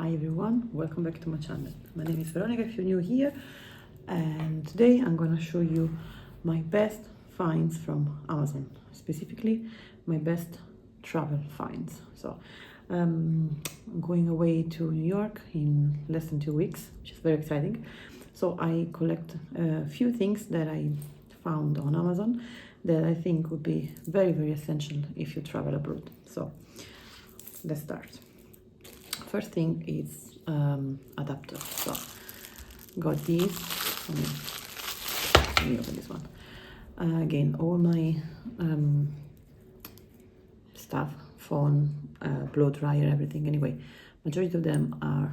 Hi everyone, welcome back to my channel. My name is Veronica if you're new here, and today I'm gonna show you my best finds from Amazon, specifically my best travel finds. So I'm going away to New York in less than 2 weeks, which is very exciting. So I collect a few things that I found on Amazon that I think would be very essential if you travel abroad. So let's start. First thing is adapter. So got these. Let me open this one. Again, all my stuff, phone, blow dryer, everything. Anyway, majority of them are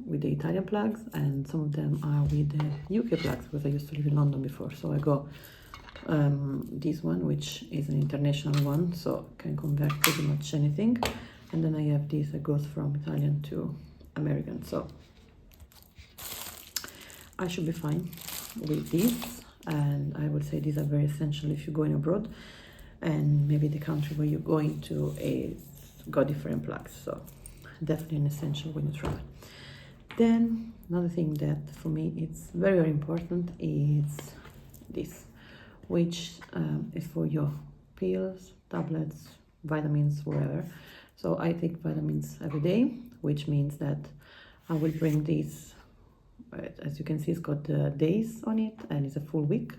with the Italian plugs, and some of them are with the UK plugs because I used to live in London before. So I got this one, which is an international one, so can convert pretty much anything. And then I have this that goes from Italian to American, so I should be fine with this. And I would say these are very essential if you're going abroad, and maybe the country where you're going to is got different plugs, so definitely an essential when you travel. Then another thing that for me it's very important is this, which is for your pills, tablets, vitamins, whatever. So I take vitamins every day, which means that I will bring this. As you can see, it's got the days on it, and it's a full week,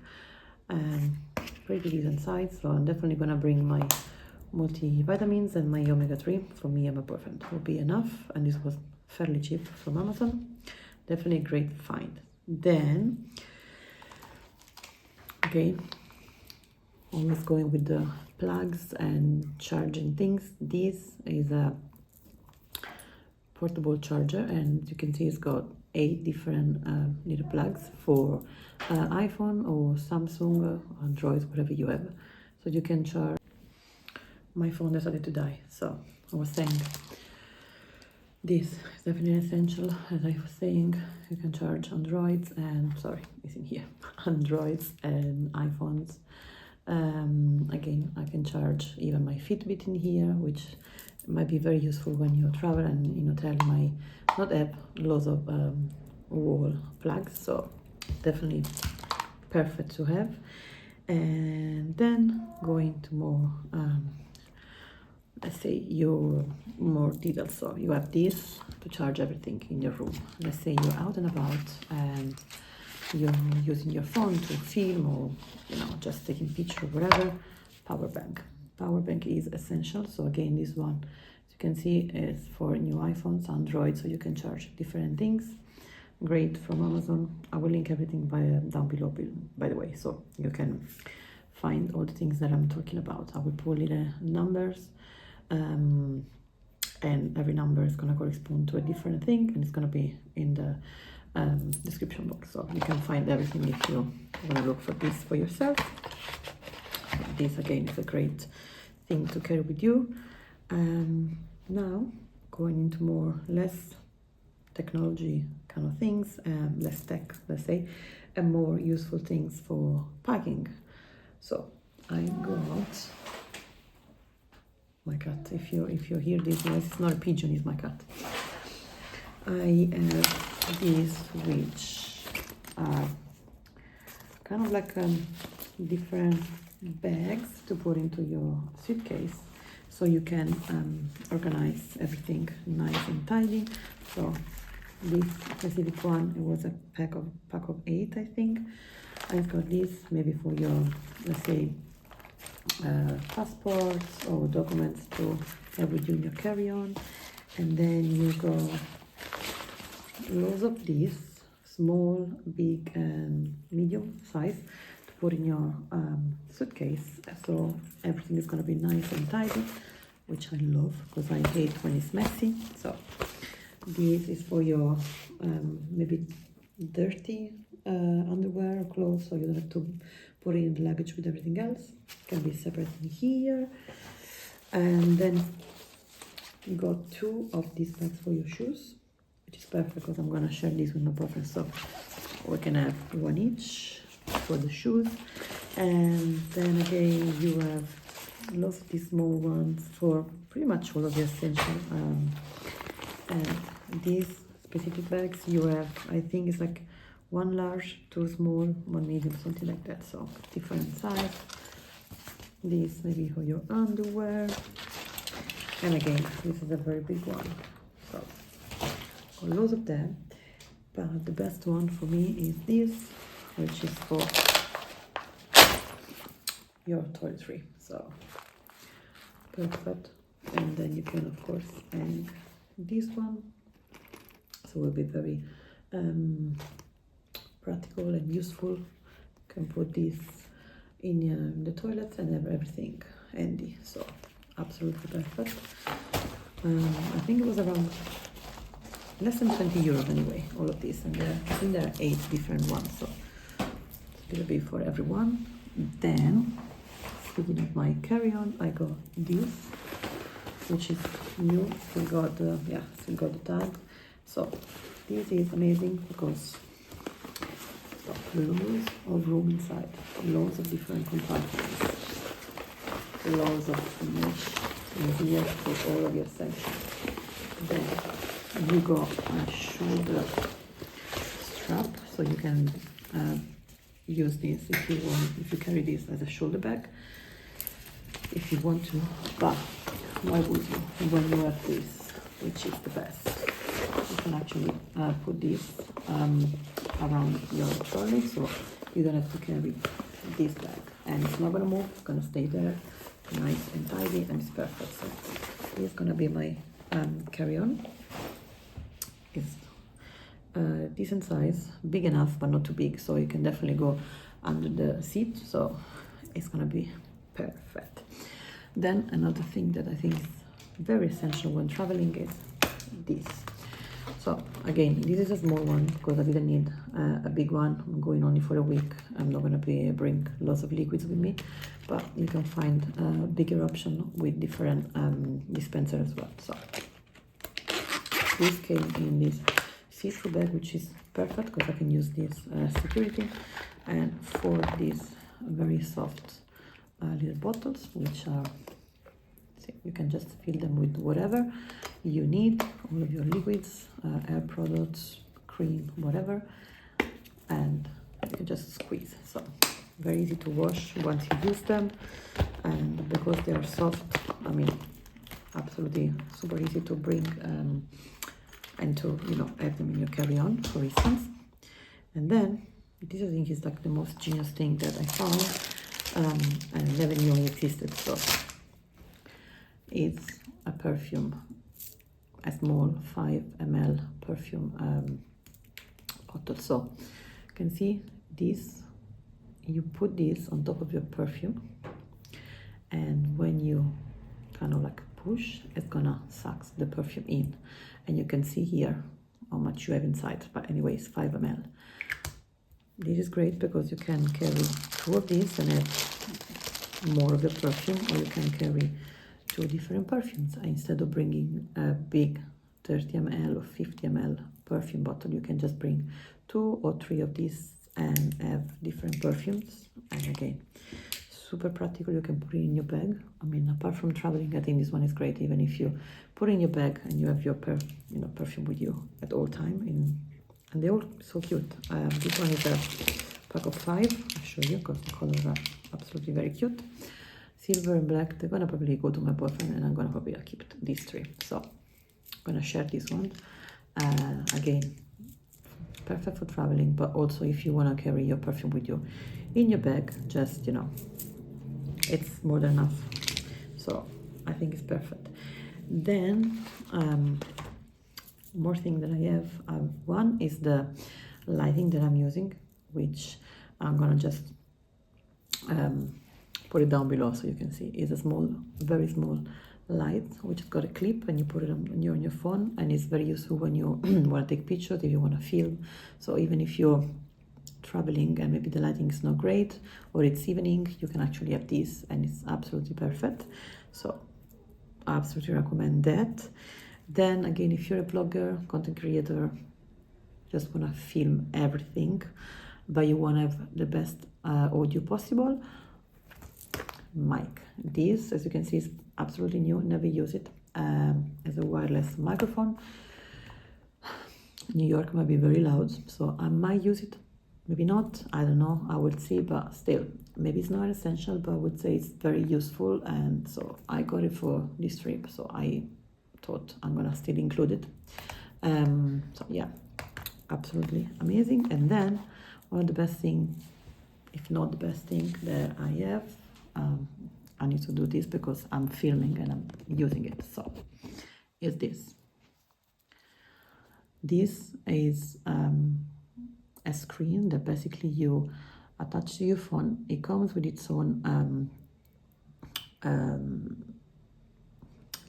and pretty decent size. So I'm definitely gonna bring my multivitamins and my omega-3 for me and my boyfriend. Will be enough, and this was fairly cheap from Amazon. Definitely a great find. Then, okay, always going with the plugs and charging things. This is a portable charger, and you can see it's got 8 different little plugs for iPhone or Samsung, Android, whatever you have. So you can charge. My phone decided to die, so I was saying this is definitely essential. As I was saying, you can charge Androids and it's in here, Androids and iPhones. Again, I can charge even my Fitbit in here, which might be very useful when you travel and in hotel might not have lots of wall plugs, so definitely perfect to have. And then going to more let's say your more details. So you have this to charge everything in your room. Let's say you're out and about and you're using your phone to film, or just taking picture, whatever. Power bank is essential. So again, this one, as you can see, is for new iPhones, Android, so you can charge different things. Great, from Amazon. I will link everything down below, by the way, so you can find all the things that I'm talking about. I will put little numbers, and every number is going to correspond to a different thing, and it's going to be in the description box, so you can find everything if you want to look for this for yourself. This again is a great thing to carry with you. Now going into more less technology kind of things, less tech, let's say, and more useful things for packing. So I go out. My cat, if you hear this noise, it's not a pigeon, it's my cat. I have these, which are kind of like different bags to put into your suitcase, so you can organize everything nice and tidy. So this specific one, it was a pack of 8, I think. I've got this maybe for your, let's say, passports or documents to have with you in your carry-on. And then you got loads of these, small, big and medium size, to put in your suitcase, so everything is going to be nice and tidy, which I love because I hate when it's messy. So this is for your maybe dirty underwear or clothes, so you don't have to put it in the luggage with everything else. It can be separate in here. And then you got 2 of these bags for your shoes, which is perfect because I'm gonna share this with my boyfriend, so we can have 1 each for the shoes. And then again, you have lots of these small ones for pretty much all of your essential. And these specific bags. You have, I think it's like one large, two small, one medium, something like that. So different size. This maybe for your underwear. And again, this is a very big one. So got loads of them. But the best one for me is this, which is for your toiletry. So perfect. And then you can of course hang this one, so it will be very practical and useful. You can put this in the toilets and have everything handy, so absolutely perfect. I think it was around less than 20 euros anyway, all of these, and I think there are 8 different ones, so it's gonna be for everyone. Then, speaking of my carry-on, I got this, which is new. Still got the tag. So this is amazing because it's got loads of room inside, loads of different compartments, loads of mesh in here for all of your essentials. Then you got a shoulder strap, so you can use this if you want, if you carry this as a shoulder bag, if you want to. But why would you when you have this, which is the best? You can actually put this around your trolley, so you don't have to carry this bag, and it's not gonna move. It's gonna stay there, nice and tidy, and it's perfect. So this is gonna be my carry-on. It's decent size, big enough but not too big, so you can definitely go under the seat, so it's gonna be perfect. Then another thing that I think is very essential when traveling is this. So again, this is a small one because I didn't need a big one. I'm going only for a week. I'm not gonna bring lots of liquids with me, but you can find a bigger option with different dispenser as well. So this came in this see-through bag, which is perfect because I can use this security, and for these very soft little bottles, which are, you can just fill them with whatever you need, all of your liquids, air products, cream, whatever, and you can just squeeze. So very easy to wash once you use them, and because they are soft, I mean, absolutely super easy to bring and to, you know, have them in your carry-on, for instance. And then this, I think, is like the most genius thing that I found, and I never knew it existed. So it's a perfume, a small 5 ml perfume bottle. So you can see this, you put this on top of your perfume, and when you kind of like push, it's gonna suck the perfume in, and you can see here how much you have inside. But anyways, 5 ml. This is great because you can carry 2 of these and have more of the perfume, or you can carry 2 different perfumes. Instead of bringing a big 30 ml or 50 ml perfume bottle, you can just bring 2 or 3 of these and have different perfumes. And again, super practical. You can put it in your bag. I mean, apart from traveling, I think this one is great. Even if you put it in your bag and you have your perfume with you at all time, and they're all so cute. This one is a pack of 5. I'll show you because the colors are absolutely very cute. Silver and black. They're gonna probably go to my boyfriend, and I'm gonna probably keep these 3. So I'm gonna share this one. Again, perfect for traveling, but also if you want to carry your perfume with you in your bag, just, you know, it's more than enough. So I think it's perfect. Then more thing that I have, one is the lighting that I'm using, which I'm gonna just put it down below so you can see. It's a small, very small light, which has got a clip, and you put it on your phone, and it's very useful when you want to take pictures, if you want to film. So even if you're traveling and maybe the lighting is not great, or it's evening, you can actually have this, and it's absolutely perfect. So I absolutely recommend that. Then again, if you're a blogger, content creator, just want to film everything, but you want to have the best audio possible, mic. This, as you can see, is absolutely new, never use it, as a wireless microphone. New York might be very loud, so I might use it. Maybe not, I don't know, I will see, but still, maybe it's not essential, but I would say it's very useful, and so I got it for this trip, so I thought I'm gonna still include it. So yeah, absolutely amazing. And then one of the best thing, if not the best thing that I have, I need to do this because I'm filming and I'm using it, so is this. This is a screen that basically you attach to your phone. It comes with its own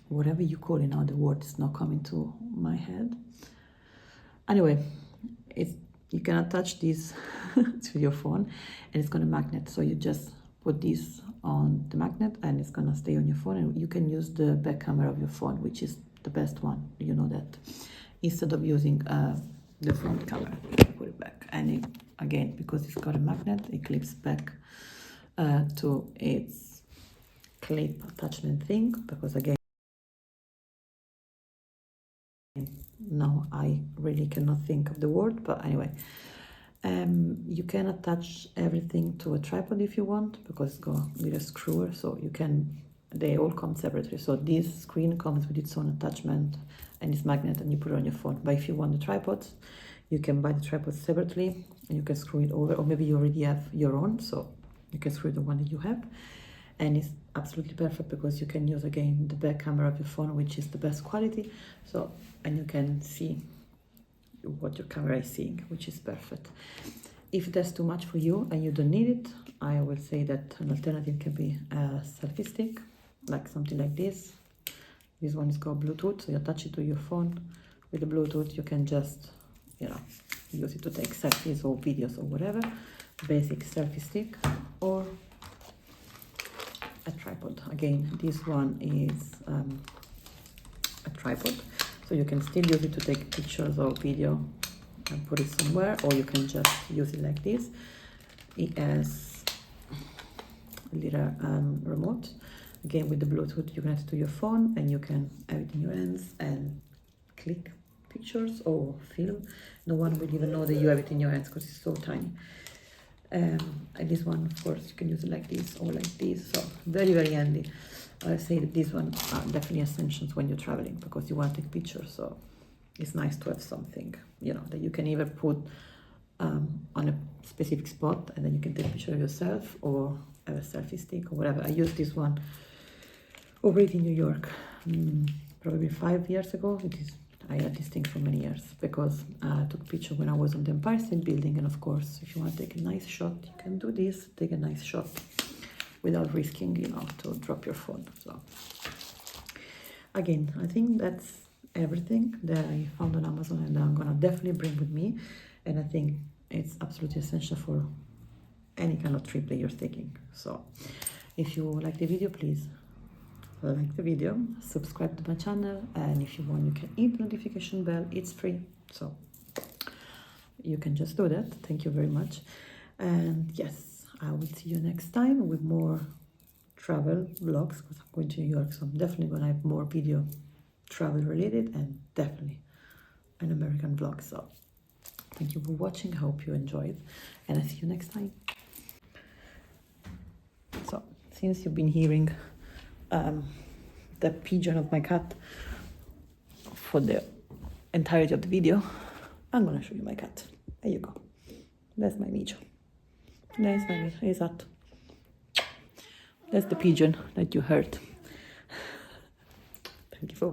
whatever you call it now, the word is not coming to my head. Anyway, you can attach this to your phone and it's gonna magnet. So you just put this on the magnet and it's gonna stay on your phone, and you can use the back camera of your phone, which is the best one, you know that, instead of using the front camera. Put it back, and it, again, because it's got a magnet, it clips back to its clip attachment thing, because again, now I really cannot think of the word, but anyway, you can attach everything to a tripod if you want, because it's got with a screwer, so you can, they all come separately. So this screen comes with its own attachment and its magnet, and you put it on your phone. But if you want the tripods, you can buy the tripod separately and you can screw it over, or maybe you already have your own, so you can screw the one that you have. And it's absolutely perfect because you can use again the back camera of your phone, which is the best quality. So, and you can see what your camera is seeing, which is perfect. If that's too much for you and you don't need it, I will say that an alternative can be a selfie stick, like something like this. This one is called Bluetooth, so you attach it to your phone. With the Bluetooth, you can just, you know, use it to take selfies or videos or whatever. Basic selfie stick, or a tripod. Again, this one is a tripod, so you can still use it to take pictures or video and put it somewhere, or you can just use it like this. It has a little remote. Again, with the Bluetooth, you connect it to your phone and you can have it in your hands and click pictures or film. No one will even know that you have it in your hands because it's so tiny. And this one, of course, you can use it like this or like this, so very, very handy. I say that these ones are definitely essentials when you're traveling because you want to take pictures, so it's nice to have something, you know, that you can either put on a specific spot and then you can take a picture of yourself, or have a selfie stick or whatever. I used this one already in New York, probably 5 years ago. I had this thing for many years because I took a picture when I was on the Empire State Building, and of course, if you want to take a nice shot, you can do this, take a nice shot without risking, you know, to drop your phone. So again, I think that's everything that I found on Amazon and I'm gonna definitely bring with me, and I think it's absolutely essential for any kind of trip that you're taking. So if you like the video, please like the video, subscribe to my channel, and if you want, you can hit the notification bell. It's free, so you can just do that. Thank you very much, and yes, I will see you next time with more travel vlogs, because I'm going to New York, so I'm definitely gonna have more video travel related, and definitely an American vlog. So thank you for watching. I hope you enjoyed, and I'll see you next time. So since you've been hearing the pigeon of my cat for the entirety of the video, I'm gonna show you my cat. There you go. That's my Micho. That's my Micho. Esatto. That's the pigeon that you heard. Thank you for watching.